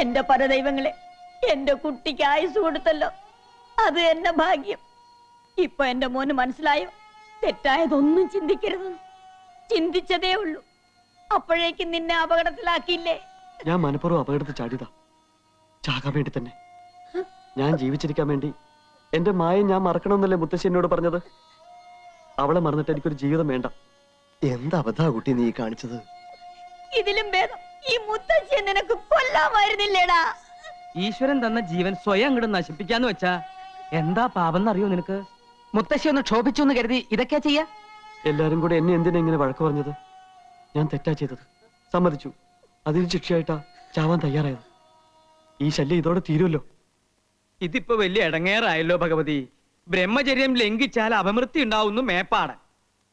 എന്റെ പരദൈവങ്ങളെ, എന്റെ കുട്ടിക്ക് ആയുസ് കൊടുത്തല്ലോ, അത് എന്റെ ഭാഗ്യം. ഇപ്പൊ എന്റെ മോന് മനസ്സിലായോ, തെറ്റായതൊന്നും ചിന്തിക്കരുത്. ചിന്തിച്ചതേ ഉള്ളൂ, അപ്പോഴേക്കും നിന്നെ അപകടത്തിലാക്കിയില്ലേ. ഞാൻ മനഃപൂർവ്വം അപകടത്തിൽ ചാടിയതാ, ചാകാൻ വേണ്ടി തന്നെ. ഞാൻ ജീവിച്ചിരിക്കാൻ വേണ്ടി എന്റെ മായ ഞാൻ മറക്കണമെന്നല്ലേ മുത്തശ്ശി എന്നോട് പറഞ്ഞത്. അവളെ മറന്നിട്ട് എനിക്കൊരു ജീവിതം വേണ്ട. എന്താ അബദ്ധാ കുട്ടി നീ കാണിച്ചത്? ഇതിലും ഭേദം ഈ മുത്തശ്ശിയെ നിനക്ക് കൊല്ലാമായിരുന്നില്ലേടാ. ഈശ്വരൻ തന്ന ജീവൻ സ്വയം അങ്ങോട്ട് നശിപ്പിക്കാന്ന് വെച്ചാ എന്താ പാപം എന്നറിയോ നിനക്ക്? മുത്തശ്ശി ഒന്ന് ക്ഷോഭിച്ചു എന്ന് കരുതി ഇതൊക്കെയാ ചെയ്യാ? എല്ലാരും കൂടെ എന്നെ എന്തിനാ ഇങ്ങനെ വഴക്ക് പറഞ്ഞത്? ഞാൻ തെറ്റാ ചെയ്തത്, സമ്മതിച്ചു. അതിന് ശിക്ഷയായിട്ടാ ചാവാൻ തയ്യാറായത്. ഈ ശല്യം ഇതോടെ തീരുമല്ലോ. ഇതിപ്പോ വലിയ ഇടങ്ങേറായല്ലോ ഭഗവതി. ബ്രഹ്മചര്യം ലംഘിച്ചാൽ അപമൃത്യു ഉണ്ടാവുന്നു മേപ്പാടൻ.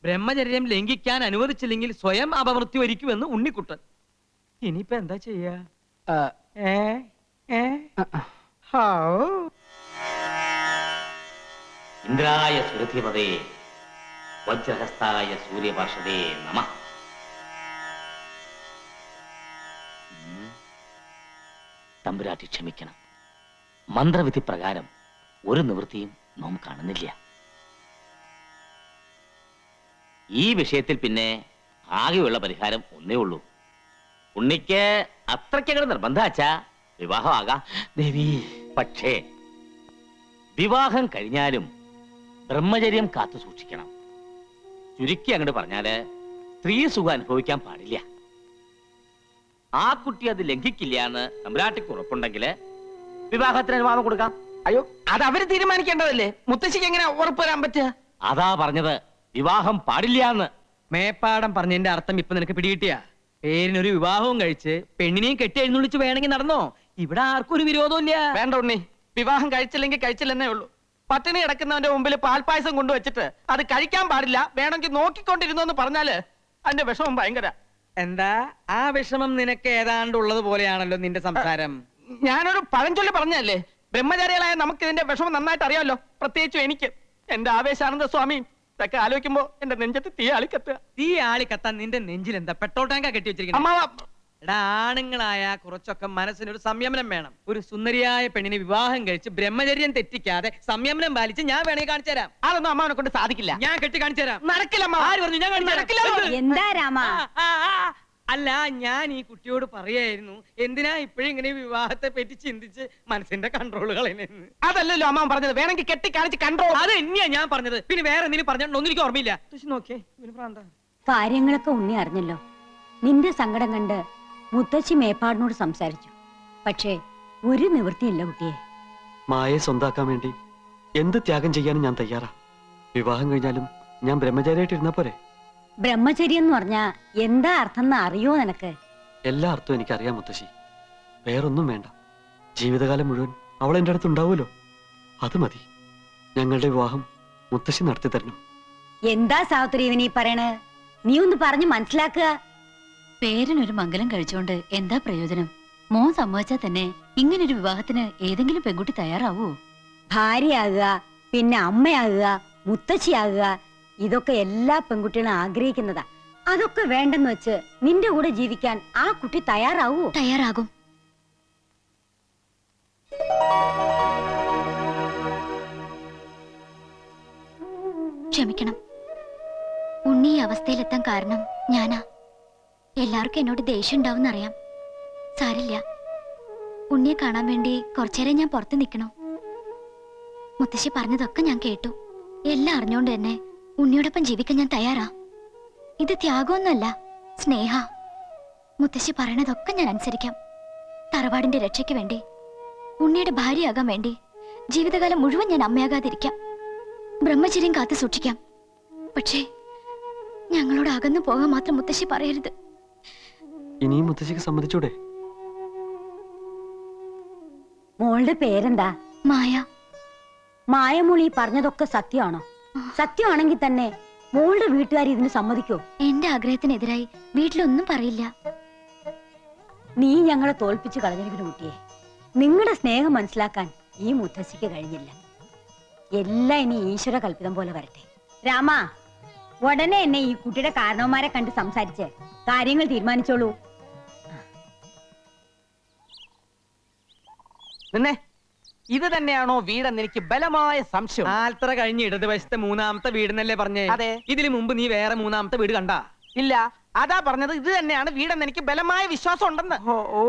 ബ്രഹ്മചര്യം ലംഘിക്കാൻ അനുവദിച്ചില്ലെങ്കിൽ സ്വയം അപമൃത്യു വരിക്കുമെന്ന് ഉണ്ണിക്കുട്ടൻ. ഇനിയിപ്പോ എന്താ ചെയ്യാ? ഇന്ദ്രായ സുരഥിപതേ വജ്രഹസ്തായ സൂര്യപാർഷദേ നമഃ. തമ്പുരാട്ടി ക്ഷമിക്കണം. മന്ത്രവിധി പ്രകാരം ഒരു നിവൃത്തിയും നാം കാണുന്നില്ല. ഈ വിഷയത്തിൽ പിന്നെ ആകെയുള്ള പരിഹാരം ഒന്നേ ഉള്ളൂ. ഉണ്ണിക്ക് അത്രയ്ക്കങ്ങട് നിർബന്ധാച്ചാ വിവാഹമാകാം ദേവി. പക്ഷേ വിവാഹം കഴിഞ്ഞാലും ബ്രഹ്മചര്യം കാത്തു സൂക്ഷിക്കണം. ചുരുക്കി അങ്ങോട്ട് പറഞ്ഞാല് സ്ത്രീ സുഖം അനുഭവിക്കാൻ പാടില്ല. ആ കുട്ടി അത് ലംഘിക്കില്ല എന്ന് തമ്പുരാട്ടിക്ക് ഉറപ്പുണ്ടെങ്കിൽ വിവാഹത്തിന് അനുവാദം കൊടുക്കാം. അയ്യോ, അത് അവര് തീരുമാനിക്കേണ്ടതല്ലേ, മുത്തശ്ശിക്ക് എങ്ങനെ ഉറപ്പ് വരാൻ പറ്റുക? അതാ പറഞ്ഞത്, വിവാഹം പാടില്ല എന്ന്. മേപ്പാടം പറഞ്ഞതിന്റെ അർത്ഥം ഇപ്പൊ നിനക്ക് പിടികിട്ടിയ? പേരിനൊരു വിവാഹവും കഴിച്ച് പെണ്ണിനെയും കെട്ടി എഴുന്നള്ളിച്ച് വേണമെങ്കിൽ നടന്നോ. ഇവിടെ ആർക്കും ഒരു വിരോധവും ഇല്ല. വേണ്ട ഉണ്ണി, വിവാഹം കഴിച്ചില്ലെങ്കിൽ കഴിച്ചില്ലെന്നേ ഉള്ളൂ. പട്ടിണി കിടക്കുന്നവന്റെ മുമ്പിൽ പാൽപ്പായസം കൊണ്ടുവച്ചിട്ട് അത് കഴിക്കാൻ പാടില്ല, വേണമെങ്കിൽ നോക്കിക്കൊണ്ടിരുന്നു എന്ന് പറഞ്ഞാല് അതിന്റെ വിഷമം ഭയങ്കര. എന്താ ആ വിഷമം നിനക്ക് ഏതാണ്ട് ഉള്ളത് പോലെയാണല്ലോ നിന്റെ സംസാരം. ഞാനൊരു പഴഞ്ചൊല്ലി പറഞ്ഞല്ലേ, ബ്രഹ്മചാരികളായ നമുക്ക് ഇതിന്റെ വിഷമം നന്നായിട്ട് അറിയാമല്ലോ, പ്രത്യേകിച്ചും എനിക്ക്. എന്റെ ആവേശാനന്ദ സ്വാമി ഇതൊക്കെ ആലോചിക്കുമ്പോ എന്റെ നെഞ്ചത്ത് തീ ആളിക്കത്തുക. തീ ആളിക്കത്താൻ നിന്റെ നെഞ്ചിൽ എന്താ പെട്രോൾ ടാങ്കാ കെട്ടി വെച്ചിരിക്കുന്നത്? എടാ, ആണുങ്ങളായ കുറച്ചൊക്കെ മനസ്സിനൊരു സംയമനം വേണം. ഒരു സുന്ദരിയായ പെണ്ണിനെ വിവാഹം കഴിച്ച് ബ്രഹ്മചര്യം തെറ്റിക്കാതെ സംയമനം പാലിച്ച് ഞാൻ വേണമെങ്കിൽ കാണിച്ചു തരാം. അതൊന്നും അമ്മാവനെ കൊണ്ട് സാധിക്കില്ല. ഞാൻ കെട്ടി കാണിച്ചു തരാം. നടക്കില്ല. ആര് പറഞ്ഞു? ഞാൻ കാണിച്ചു. എന്താ രാമ? അല്ല, ഞാൻ ഈ കുട്ടിയോട് പറയായിരുന്നു എന്തിനാ ഇപ്പോഴും ഇങ്ങനെ വിവാഹത്തെ പറ്റി ചിന്തിച്ച് മനസ്സിന്റെ കൺട്രോൾ കളയുന്നു. അതല്ലല്ലോ അമ്മ പറഞ്ഞത്, വേണമെങ്കിൽ കെട്ടി കാണിച്ച് കൺട്രോൾ. അത് തന്നെയാ ഞാൻ പറഞ്ഞത്. പിന്നെ വേറെ എന്തെങ്കിലും പറഞ്ഞോണ്ടൊന്നും എനിക്ക് ഓർമ്മയില്ല. നോക്കിയേ, കാര്യങ്ങളൊക്കെ ഉണ്ണി അറിഞ്ഞല്ലോ. നിന്റെ സങ്കടം കണ്ട് മുത്തശ്ശി മേപ്പാടിനോട് സംസാരിച്ചു. പക്ഷേ ഒരു നിവൃത്തിയില്ല കുട്ടിയെ. മായയെ സ്വന്താക്കാൻ വേണ്ടി എന്ത് ത്യാഗം ചെയ്യാനും ഞാൻ തയ്യാറാ. വിവാഹം കഴിഞ്ഞാലും ഞാൻ ബ്രഹ്മചാരിയായിട്ട് ഇരുന്നാ പോരെ? ബ്രഹ്മചര്യം എന്ന് പറഞ്ഞാ എന്താ അർത്ഥം എന്ന് അറിയോ നിനക്ക്? എല്ലാ അർത്ഥവും എനിക്കറിയാം മുത്തശ്ശി. വേറൊന്നും വേണ്ട. ജീവിതകാലം മുഴുവൻ അവൾ എൻ്റെ അടുത്ത് ഉണ്ടാവുമല്ലോ, അത് മതി. ഞങ്ങളുടെ വിവാഹം മുത്തശ്ശി നടത്തി തരണം. എന്താ സാവിത്രി ഇവനീ പറയണേ? നീ ഒന്ന് പറഞ്ഞു മനസ്സിലാക്കുക. പേരിനൊരു മംഗലം കഴിച്ചോണ്ട് എന്താ പ്രയോജനം? മോൻ സമ്മതിച്ചാൽ തന്നെ ഇങ്ങനൊരു വിവാഹത്തിന് ഏതെങ്കിലും പെൺകുട്ടി തയ്യാറാവൂ? ഭാര്യയാകുക, പിന്നെ അമ്മയാകുക, മുത്തശ്ശിയാകുക, ഇതൊക്കെ എല്ലാ പെൺകുട്ടികളും ആഗ്രഹിക്കുന്നതാ. അതൊക്കെ വേണ്ടെന്ന് വെച്ച് നിന്റെ കൂടെ ജീവിക്കാൻ ആ കുട്ടി തയ്യാറാവൂ? തയ്യാറാകും. ക്ഷമിക്കണം, ഉണ്ണി ഈ അവസ്ഥയിലെത്താൻ കാരണം ഞാനാ. എല്ലാവർക്കും എന്നോട് ദേഷ്യം ഉണ്ടാവും അറിയാം. സാരില്ല, ഉണ്ണിയെ കാണാൻ വേണ്ടി കുറച്ചേരം ഞാൻ പുറത്ത് നിൽക്കണോ? മുത്തശ്ശി പറഞ്ഞതൊക്കെ ഞാൻ കേട്ടു. എല്ലാം അറിഞ്ഞോണ്ട് തന്നെ ഉണ്ണിയോടൊപ്പം ജീവിക്കാൻ ഞാൻ തയ്യാറാ. ഇത് ത്യാഗമൊന്നുമല്ല, സ്നേഹ. മുത്തശ്ശി പറയണതൊക്കെ ഞാൻ അനുസരിക്കാം. തറവാടിന്റെ രക്ഷയ്ക്ക് വേണ്ടി, ഉണ്ണിയുടെ ഭാര്യയാകാൻ വേണ്ടി ജീവിതകാലം മുഴുവൻ ഞാൻ അമ്മയാകാതിരിക്കാം. ബ്രഹ്മചര്യം കാത്തു സൂക്ഷിക്കാം. പക്ഷേ ഞങ്ങളോട് അകന്നു പോകാൻ മാത്രം മുത്തശ്ശി പറയരുത്. ഇനിയും മുത്തശ്ശിക്ക് സമ്മതിച്ചൂടെ? മോളുടെ പേരെന്താ? മായ. മായമോളി പറഞ്ഞതൊക്കെ സത്യമാണോ? സത്യമാണെങ്കിൽ തന്നെ മോളുടെ വീട്ടുകാർ ഇതിന് സമ്മതിക്കോ? എന്റെ ആഗ്രഹത്തിനെതിരായി വീട്ടിലൊന്നും പറയില്ല. നീ ഞങ്ങളെ തോൽപ്പിച്ചു കളഞ്ഞിരിക്കുന്ന കുട്ടിയെ. നിങ്ങളുടെ സ്നേഹം മനസ്സിലാക്കാൻ ഈ മുത്തശ്ശിക്ക് കഴിഞ്ഞില്ല. എല്ലാം ഇനി ഈശ്വര കൽപ്പിതം പോലെ വരട്ടെ. രാമ, ഉടനെ എന്നെ ഈ കുട്ടിയുടെ കാരണവന്മാരെ കണ്ട് സംസാരിച്ച് കാര്യങ്ങൾ തീരുമാനിച്ചോളൂ. നിന്നെ ഇത് തന്നെയാണോ വീടെന്ന് എനിക്ക് ബലമായ സംശയം. ആൽത്തറ കഴിഞ്ഞ് ഇടതുവശത്തെ മൂന്നാമത്തെ വീടെന്നല്ലേ പറഞ്ഞേ? അതെ. ഇതിനു മുമ്പ് നീ വേറെ മൂന്നാമത്തെ വീട് കണ്ടാ? ഇല്ല, അതാ പറഞ്ഞത് ഇത് തന്നെയാണ് വീടെന്ന് എനിക്ക് ബലമായ വിശ്വാസം ഉണ്ടെന്ന്. ഓ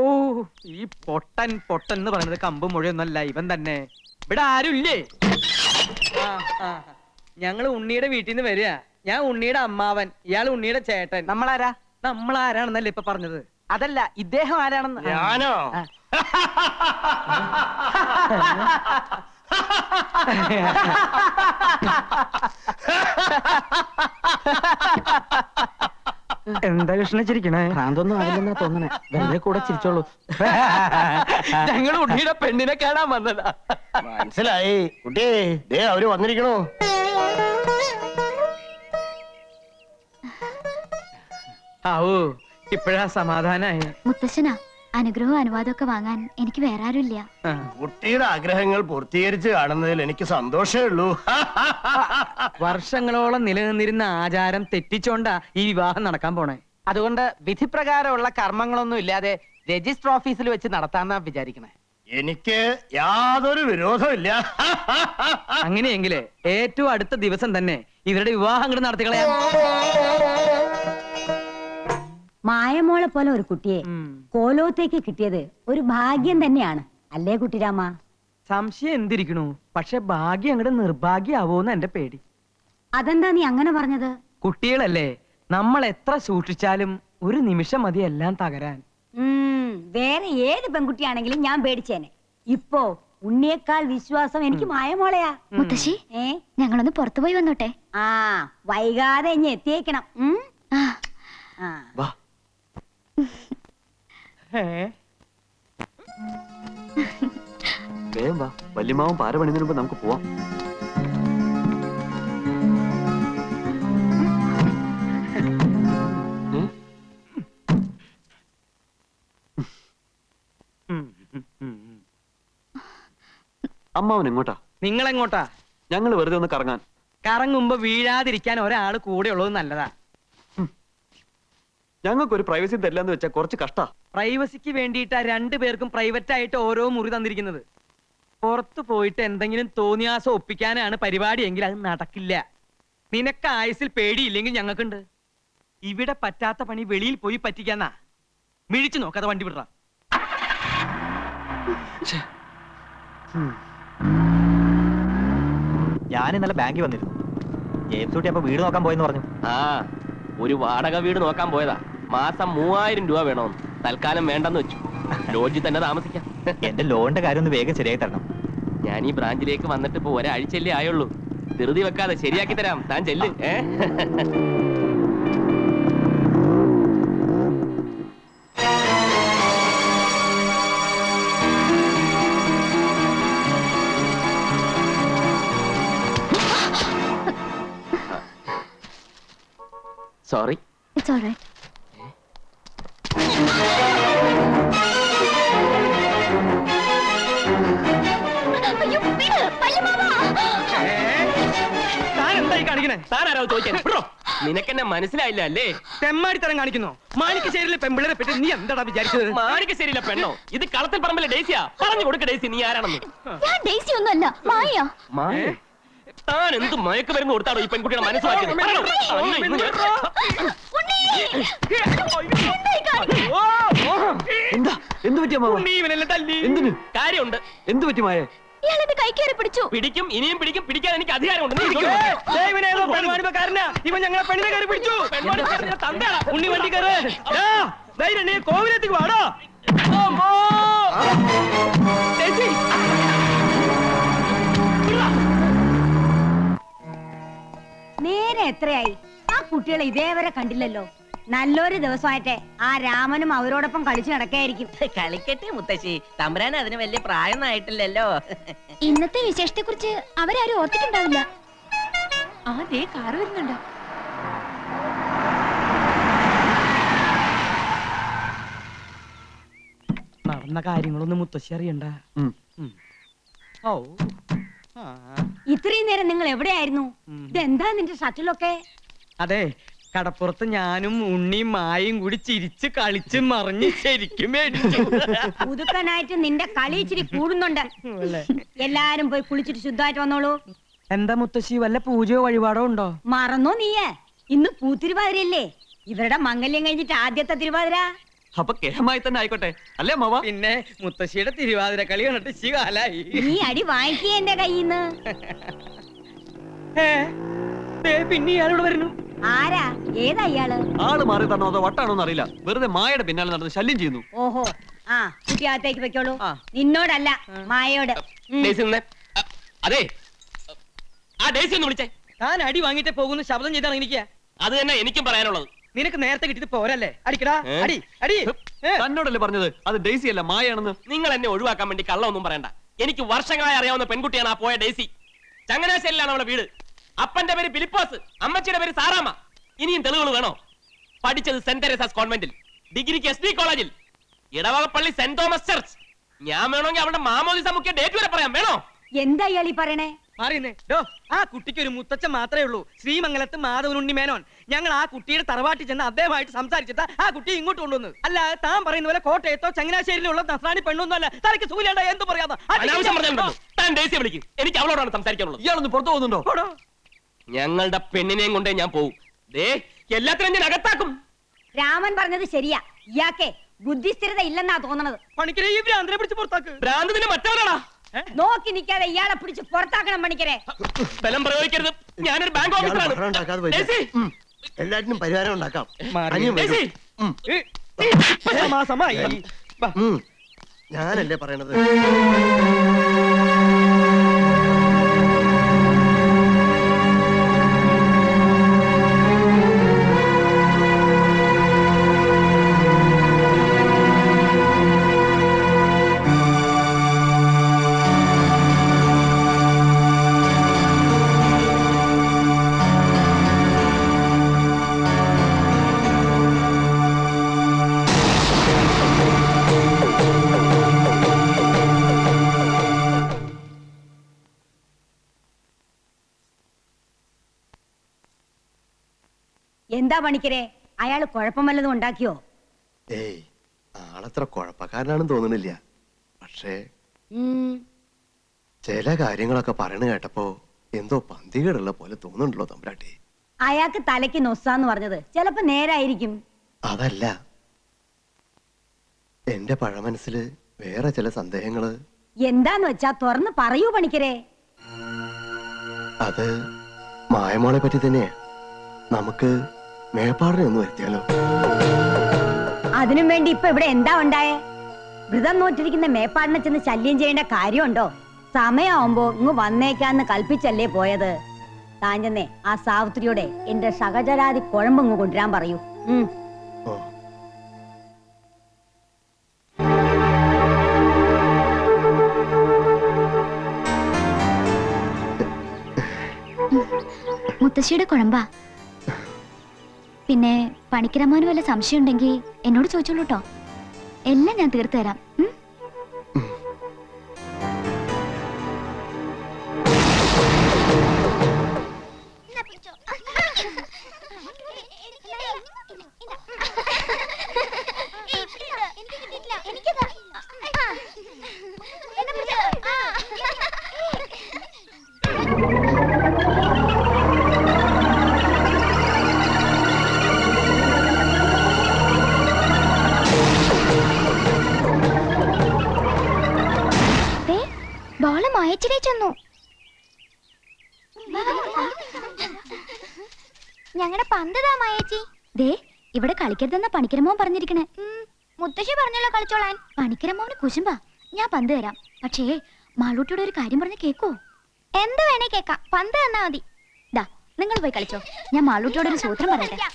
ഈ പൊട്ടൻ പൊട്ടൻ എന്ന് പറയുന്നത് കമ്പും മുഴയൊന്നല്ല, ഇവൻ തന്നെ. ഇവിടെ ആരും ഇല്ലേ? ഞങ്ങള് ഉണ്ണിയുടെ വീട്ടിൽ നിന്ന് വരിക. ഞാൻ ഉണ്ണിയുടെ അമ്മാവൻ, ഇയാൾ ഉണ്ണിയുടെ ചേട്ടൻ. നമ്മളാരാ? നമ്മളാരാണെന്നല്ലേ ഇപ്പൊ പറഞ്ഞത്? അതല്ല, ഇദ്ദേഹം ആരാണെന്ന്. ഞാനോ? എന്താ കൃഷ്ണ ചിരിക്കണേ? ഭ്രാന്തൊന്നും ആവില്ലെന്നാ തോന്നണേ. വെറുതെ കൂടെ ചിരിച്ചോളൂ. ഞങ്ങൾ ഉണ്ണിയുടെ പെണ്ണിനെ കാണാൻ വന്നതാ. മനസ്സിലായി കുട്ടിയെ, ദേ അവര് വന്നിരിക്കണോ? ആവൂ, ഇപ്പഴാ സമാധാനായി. മുത്തശ്ശനാ, അനുഗ്രഹവും അനുവാദമൊക്കെ വാങ്ങാൻ എനിക്ക് വേറെ ആരുമില്ല. കുട്ടിയുടെ ആഗ്രഹങ്ങൾ പൂർത്തീകരിച്ച് കാണുന്നതിൽ എനിക്ക് സന്തോഷമേ ഉള്ളൂ. വർഷങ്ങളോളം നിലനിന്നിരുന്ന ആചാരം തെറ്റിച്ചോണ്ടാ ഈ വിവാഹം നടക്കാൻ പോണേ. അതുകൊണ്ട് വിധിപ്രകാരമുള്ള കർമ്മങ്ങളൊന്നും ഇല്ലാതെ രജിസ്റ്റർ ഓഫീസിൽ വെച്ച് നടത്താന്നാ വിചാരിക്കണേ. എനിക്ക് യാതൊരു വിരോധമില്ല. അങ്ങനെയെങ്കില് ഏറ്റവും അടുത്ത ദിവസം തന്നെ ഇവരുടെ വിവാഹം അങ്ങോട്ട് നടത്തിക്കളയാം. മായമോളെ പോലെ ഒരു കുട്ടിയെ കോലോത്തേക്ക് കിട്ടിയത് ഒരു ഭാഗ്യം തന്നെയാണ്, അല്ലേ കുട്ടിരാമ? സംശയം എന്തിരിക്കണു, പക്ഷെ ഭാഗ്യം അങ്ങോട്ട് നിർഭാഗ്യാവോന്ന് എന്റെ പേടി. അതെന്താ നീ അങ്ങനെ പറഞ്ഞത്? കുട്ടികളല്ലേ, നമ്മൾ എത്ര സൂക്ഷിച്ചാലും ഒരു നിമിഷം മതി എല്ലാം തകരാൻ. വേറെ ഏത് പെൺകുട്ടിയാണെങ്കിലും ഞാൻ പേടിച്ചേനെ. ഇപ്പോ ഉണ്ണിയേക്കാൾ വിശ്വാസം എനിക്ക് മായമോളയാ. മുത്തശ്ശി, ഞങ്ങളൊന്ന് പുറത്തു പോയി വന്നോട്ടെ. ആ, വൈകാതെ ഇനി എത്തിയേക്കണം. ആ, ആ. വാ. വേഗം വാ, വല്യമാവും പാര പണിതിന് മുമ്പ് നമുക്ക് പോവാം. അമ്മാവൻ എങ്ങോട്ടാ? നിങ്ങൾ എങ്ങോട്ടാ? ഞങ്ങൾ വെറുതെ ഒന്ന് കറങ്ങാൻ. കറങ്ങുമ്പോ വീഴാതിരിക്കാൻ ഒരാള് കൂടെ ഉള്ളത് നല്ലതാ. ഞങ്ങൾക്ക് ഒരു പ്രൈവസി തരില്ലെന്ന് വെച്ചാൽ കുറച്ച് കഷ്ടാ. പ്രൈവസിക്ക് വേണ്ടിയിട്ടാ രണ്ടുപേർക്കും പ്രൈവറ്റ് ആയിട്ട് ഓരോ മുറി തന്നിരിക്കുന്നത്. പുറത്തു പോയിട്ട് എന്തെങ്കിലും തോന്നിയാസം ഒപ്പിക്കാനാണ് പരിപാടി എങ്കിൽ അത് നടക്കില്ല. നിനക്ക് ആയുസിൽ പേടിയില്ലെങ്കിൽ ഞങ്ങൾക്കുണ്ട്. ഇവിടെ പറ്റാത്ത പണി വെളിയിൽ പോയി പറ്റിക്കാന്നാ. മിഴിച്ചു നോക്കാതെ വണ്ടി വിടറ. ഞാൻ ഇന്നലെ ബാങ്കിൽ വന്നിരുന്നു. ജെയിംസ് കുട്ടി അപ്പൊ വീട് നോക്കാൻ പോയെന്ന് പറഞ്ഞു. ആ, ഒരു വാടക വീട് നോക്കാൻ പോയതാ. മാസം 3000 രൂപ വേണമെന്ന്. തൽക്കാലം വേണ്ടെന്ന് വെച്ചു. ലോഡ്ജിൽ തന്നെ താമസിക്കാം. എന്റെ ലോണിന്റെ കാര്യം ഒന്ന് വേഗം ശരിയായി തരണം. ഞാൻ ഈ ബ്രാഞ്ചിലേക്ക് വന്നിട്ട് ഇപ്പൊ ഒരാഴ്ചയല്ലേ ആയുള്ളൂ. ധൃതി വെക്കാതെ ശരിയാക്കി തരാം. താൻ ചെല്ല്. സോറി. it's all right. അയ്യോ, വിട്, വല്യമാമാ. താൻ എന്തായി കാണിക്കണേ? താനാരോ ചോദിക്കാൻ? നിനക്കെന്നെ മനസ്സിലായില്ല അല്ലേ? തെമ്മാടിത്തരം കാണിക്കുന്നു. മാണിക്കശ്ശേരിയിലെ പെമ്പിളരെ പറ്റി നീ എന്താടാ വിചാരിച്ചത്? മാണിക്കശ്ശേരിയിലെ പെണ്ണോ? ഇത് കളത്തിൽ പറമ്പിലെ ഡേസിയാ. പറഞ്ഞു കൊടുക്ക ഡേസി, നീ ആരാണെന്ന്. ഞാൻ ഡേസി ഒന്നുമല്ല, മായയാ. താൻ എന്ത് മയക്ക് മരുന്ന് കൊടുത്താണോ ഈ പെൺകുട്ടിയുടെ മനസ്സിലാക്കിയത്? എന്താ? എന്ത് പറ്റിയ മാവ? എന്തിന്? കാര്യമുണ്ട്. എന്ത് പറ്റി മായേ? ഇയാളെന്റെ കൈ കയറി പിടിച്ചു. പിടിക്കും, ഇനിയും പിടിക്കും. പിടിക്കാൻ എനിക്ക് അധികാരമുണ്ട്. നീ ഇരിക്കൂ. ഇവൻ ഞങ്ങളെ പെണ്ണിനെ കയറി പിടിച്ചു. പെൺവാണിഭക്കാരന്റെ തന്തയാടാ. ഉണ്ണി വണ്ടി കയറ്. ധൈര്യം നീ കോവിലെത്തിക്ക് വാടോ. ഡേസി. നേരെ എത്രയായി? ആ കുട്ടികളെ ഇതേവരെ കണ്ടില്ലല്ലോ. നല്ലൊരു ദിവസമായിട്ടെ ആ രാമനും അവരോടൊപ്പം കളിച്ചു നടക്കായിരിക്കും. കളിക്കട്ടെ മുത്തശ്ശി, തമ്പുരാൻ അതിന് വലിയ പ്രായമൊന്നും ആയിട്ടില്ലല്ലോ. ഇന്നത്തെ വിശേഷത്തെ കുറിച്ച് അവരാരും ഓർത്തിട്ടുണ്ടാവില്ല. അതേ കാറ് വരുന്നുണ്ടോ? നടന്ന കാര്യങ്ങളൊന്നും മുത്തശ്ശി അറിയണ്ട. ഓ, ഇത്രയും നേരം നിങ്ങൾ എവിടെയായിരുന്നു? ഇതെന്താ നിന്റെ ഷട്ടിലൊക്കെ? അതെ, കടപ്പുറത്ത് ഞാനും ഉണ്ണിയും മായും കൂടി ചിരിച്ച് കളിച്ച് മറിഞ്ഞ് ശരിക്കും മേടിച്ചു. പുതുക്കനായിട്ട് നിന്റെ കളി ഇച്ചിരി കൂടുന്നുണ്ട്. എല്ലാരും പോയി കുളിച്ചിട്ട് ശുദ്ധമായിട്ട് വന്നോളൂ. എന്താ മുത്തശ്ശി, വല്ല പൂജയോ വഴിപാടോ ഉണ്ടോ? മറന്നോ നീയേ? ഇന്ന് പൂത്തിരുവാതിരയല്ലേ? ഇവരുടെ മംഗല്യം കഴിഞ്ഞിട്ട് ആദ്യത്തെ തിരുവാതിര. അപ്പൊ കേമായി തന്നെ ആയിക്കോട്ടെ അല്ലേ അമ്മാവ? പിന്നെ മുത്തശ്ശിയുടെ തിരുവാതിര കളി കണ്ടിട്ട് ഇച്ചി കാലായി. നീ അടി വാങ്ങിക്കേ എന്റെ കയ്യിന്ന്. പിന്നെ ഇയാളോട് വരുന്നു. ആരാ? ഏതാ ഇയാള്? ആള് മാറി തന്നോ അതോ വട്ടാണോന്ന് അറിയില്ല. വെറുതെ മായയുടെ പിന്നാലെ നടന്ന് ശല്യം ചെയ്യുന്നു. ഓഹോ, ആ കുട്ടി അകത്തേക്ക് വെക്കോളൂ. ആ. നിന്നോടല്ല, മായയോട്. ഡേയ്സി നിന്നെ. അതെ, ആ ഡേയ്സി ഒന്ന് വിളിച്ചേ. താൻ അടി വാങ്ങിട്ടേ പോകുന്ന ശബ്ദം ചെയ്താണ് എനിക്ക്. അത് തന്നെ എനിക്കും പറയാനുള്ളത്. നിനക്ക് നേരത്തെ കിട്ടിയത് പോരല്ലേ? അടിക്കടാ, അടി അടി. തന്നോടല്ലേ പറഞ്ഞത് അത് ഡെയ്സി അല്ല മായാണെന്ന്? നിങ്ങൾ എന്നെ ഒഴിവാക്കാൻ വേണ്ടി കള്ളമൊന്നും പറയണ്ട. എനിക്ക് വർഷങ്ങളായി അറിയാവുന്ന പെൺകുട്ടിയാണ് ആ പോയ ഡേയ്സി. ചങ്ങനാശ്ശേരിയിലാണ് അവളുടെ വീട്. അപ്പന്റെ പേര് ഫിലിപ്പോസ്, അമ്മച്ചിയുടെ പേര് സാറാമ്മ. ഇനിയും തെളിവുകൾ വേണോ? പഠിച്ചത് സെന്റ് തെരേസാസ് കോൺവെന്റിൽ, ഡിഗ്രിക്ക് SD കോളേജിൽ, ഇടവകപ്പള്ളി സെന്റ് തോമസ് ചർച്ച്. ഞാൻ വേണമെങ്കിൽ അവളുടെ മാമോദിസ മുഖ്യ ഡേറ്റ് വരെ പറയാം. വേണോ? എന്താ ഇയാളീ പറയണേ? മാറിയുന്നേ ഡോ. ആ കുട്ടിക്ക് ഒരു മുത്തച്ഛൻ മാത്രമേ ഉള്ളൂ, ശ്രീമംഗലത്ത് മാധവനുണ്ണി മേനോൻ. ഞങ്ങൾ ആ കുട്ടിയുടെ തറവാട്ടിൽ ചെന്ന് അദ്ദേഹമായിട്ട് സംസാരിച്ചിട്ട് ആ കുട്ടി ഇങ്ങോട്ട് കൊണ്ടുവന്നു. അല്ലാതെ താൻ പറയുന്ന പോലെ കോട്ടയത്തോ ചങ്ങനാശ്ശേരിയിലുള്ള നസ്രാണി പെണ്ണൊന്നും അല്ല. തനിക്ക് സൂര്യാണ്ട എന്ത് പറയാതെ അനാവശ്യം പറഞ്ഞോ. താൻ ഡേയ്സിയെ വിളിക്കും. എനിക്ക് അവളോടാണ് സംസാരിക്കാനുള്ളത്. ഇയാളൊന്ന് പുറത്തു പോകുന്നുണ്ടോ? ഞങ്ങളുടെ പെണ്ണിനെയും കൊണ്ടേ ഞാൻ പോവും. ദേ, എല്ലാത്തിനും ഞാൻ അകത്താക്കും. രാമൻ പറഞ്ഞത് ശരിയാ. ഇയാക്കെ ബുദ്ധിസ്ഥിരത ഇല്ലെന്നാ തോന്നണത്. പണിക്കരെ ഈ ഭ്രാന്തനെ പിടിച്ച് പുറത്താക്ക്. ഭ്രാന്ത് നിന്നെ മറ്റവരാടാ. നോക്കി നിൽക്കാതെ ഇയാളെ പിടിച്ച് പുറത്താക്കണം പണിക്കരെ. ബലം പ്രയോഗിക്കരുത്. ഞാനൊരു ബാങ്ക് ഓഫീസറാണ്. ഡേയ്സി, എല്ലാറ്റിനും പരിഹാരം ഉണ്ടാക്കാം. മാറി. അനിയൻ വരൂ. ഡേയ്സി, മാസമായി. ഞാനല്ലേ പറയണത്. എന്താ പണിക്കരെ, അയാള് കുഴപ്പം വല്ലതും ഉണ്ടാക്കിയോ? ഏയ്, ആളത്ര കുഴപ്പക്കാരനാണെന്ന് തോന്നുന്നില്ല. പക്ഷേ ചില കാര്യങ്ങളൊക്കെ പറയണ കേട്ടപ്പോ എന്തോ പന്തികേടുള്ള പോലെ തോന്നുന്നുണ്ടല്ലോ തമ്പുരാട്ടി. അയാൾക്ക് തലയ്ക്ക് നൊസ്സാന്ന് പറഞ്ഞത് ചിലപ്പോ നേരായിരിക്കും. അതല്ല, എന്റെ പഴമനസ്സില് വേറെ ചില സന്ദേഹങ്ങള്. എന്താന്ന് വെച്ചാ തുറന്ന് പറയൂ പണിക്കരെ. അത് മായമോളെ പറ്റി തന്നെയാ. നമുക്ക് മേപ്പാടിനെ ഒന്ന് വരുത്തിയാലോ? അതിനും വേണ്ടി ഇപ്പൊ ഇവിടെ എന്താ ഉണ്ടായേ? വ്രതം നോറ്റിരിക്കുന്ന മേപ്പാടിനെ ചെന്ന് ശല്യം ചെയ്യേണ്ട കാര്യമുണ്ടോ? സമയമാവുമ്പോ ഇങ്ങ് വന്നേക്കാന്ന് കൽപ്പിച്ചല്ലേ പോയത്. താൻ ചെന്നേ ആ സാവിത്രിയോടെ എന്റെ സഹചരാതി കുഴമ്പ് ഇങ്ങ് കൊണ്ടുവരാൻ പറയൂ. ഓ, മുത്തശ്ശിയുടെ കുഴമ്പാ. പിന്നെ പണിക്കരമാന് വല്ല സംശയം ഉണ്ടെങ്കിൽ എന്നോട് ചോദിച്ചോളൂ കേട്ടോ. എല്ലാം ഞാൻ തീർത്തു തരാം. ബോള് മായച്ചിലേ ചെന്നു. ഞങ്ങളുടെ പന്തതാ മായേച്ചി. ദേ, ഇവിടെ കളിക്കരുതെന്ന പണിക്കരമോൻ പറഞ്ഞിരിക്കണേ. മുത്തശ്ശി പറഞ്ഞല്ലോ കളിച്ചോളാൻ. പണിക്കരമോന് കുശുമ്പാ. ഞാൻ പന്ത് തരാം. പക്ഷേ മാളൂട്ടിയോട് ഒരു കാര്യം പറഞ്ഞ് കേക്കോ? എന്ത് വേണേ കേക്കാം. പന്ത് തന്നാ മതി. ദാ, നിങ്ങൾ പോയി കളിച്ചോ. ഞാൻ മാളൂട്ടിയോട് ഒരു സൂത്രം പറയട്ടെ.